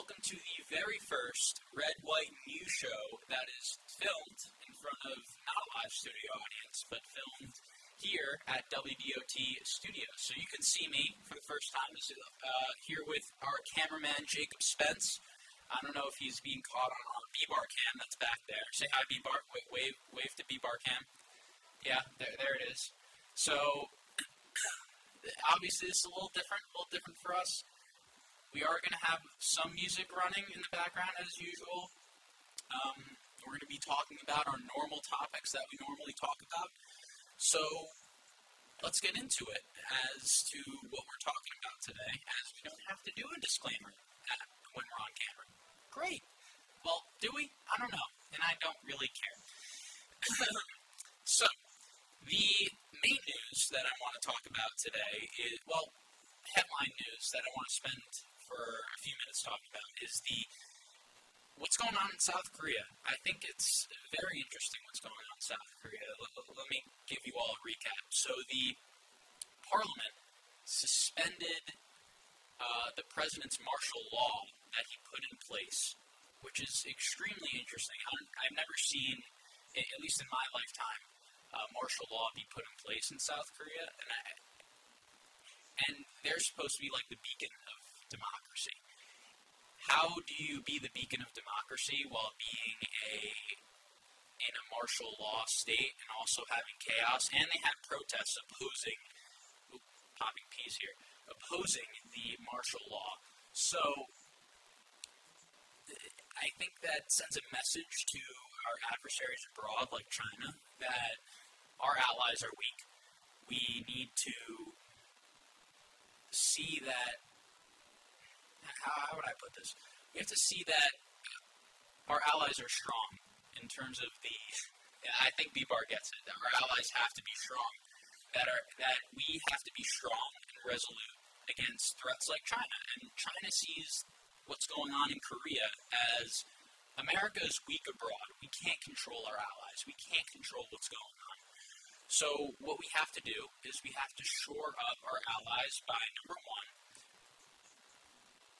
welcome to the very first Red, White, New show that is filmed in front of not a live studio audience, but filmed here at WDOT Studios. So you can see me for the first time here with our cameraman, Jacob Spence. I don't know if he's being caught on our B-Bar cam that's back there. Say hi, B-Bar. Wave to B-Bar cam. Yeah, there it is. So, obviously this is a little different for us. We are going to have some music running in the background as usual. We're going to be talking about our normal topics that we normally talk about. So let's get into it as to what we're talking about today, as we don't have to do a disclaimer when we're on camera. Great. Well, do we? I don't know, and I don't really care. So the main news that I want to talk about today is, headline news that I want to spend for a few minutes talking about is what's going on in South Korea. I think it's very interesting what's going on in South Korea. Let me give you all a recap. So the parliament suspended the president's martial law that he put in place, which is extremely interesting. I've never seen, at least in my lifetime, martial law be put in place in South Korea, and they're supposed to be like the beacon of democracy. How do you be the beacon of democracy while being in a martial law state and also having chaos? And they had protests opposing the martial law. So I think that sends a message to our adversaries abroad, like China, that our allies are weak. We need to see that. How would I put this? We have to see that our allies are strong in terms of I think B-Bar gets it. That our allies have to be strong. That we have to be strong and resolute against threats like China. And China sees what's going on in Korea as America is weak abroad. We can't control our allies. We can't control what's going on. So what we have to do is we have to shore up our allies by, number one,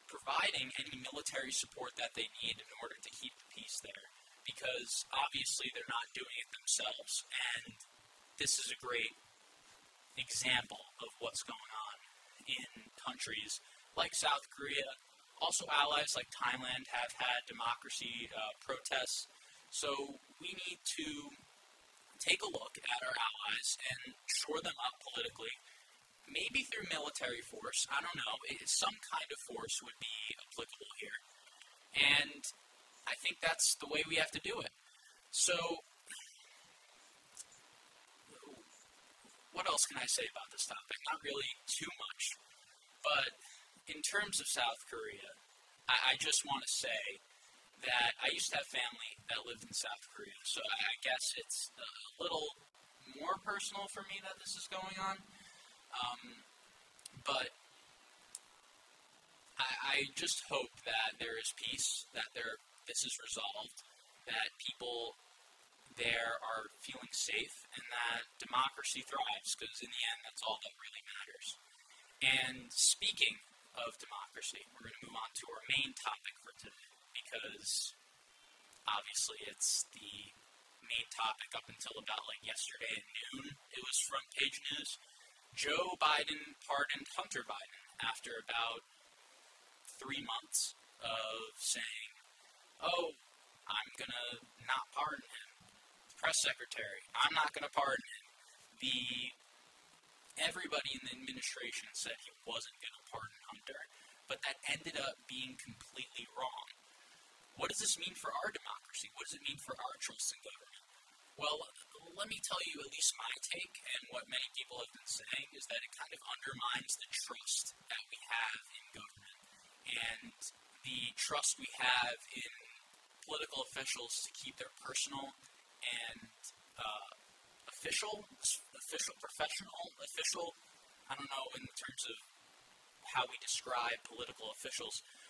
providing any military support that they need in order to keep the peace there, because obviously they're not doing it themselves, and this is a great example of what's going on in countries like South Korea. Also, allies like Thailand have had democracy protests, so we need to take a look at our allies and shore them up politically. Maybe through military force, I don't know, some kind of force would be applicable here. And I think that's the way we have to do it. So, what else can I say about this topic? Not really too much. But in terms of South Korea, I just want to say that I used to have family that lived in South Korea. So I guess it's a little more personal for me that this is going on. But I just hope that there is peace, that this is resolved, that people there are feeling safe, and that democracy thrives, because in the end, that's all that really matters. And speaking of democracy, we're going to move on to our main topic for today, because obviously it's the main topic up until about yesterday at noon. It was front page news. Joe Biden pardoned Hunter Biden after about 3 months of saying, I'm going to not pardon him. The press secretary, I'm not going to pardon him. Everybody in the administration said he wasn't going to pardon Hunter, but that ended up being completely wrong. What does this mean for our democracy? What does it mean for our trust in government? Well, let me tell you at least my take, and what many people have been saying, is that it kind of undermines the trust that we have in government and the trust we have in political officials to keep their personal and professional, I don't know in terms of how we describe political officials,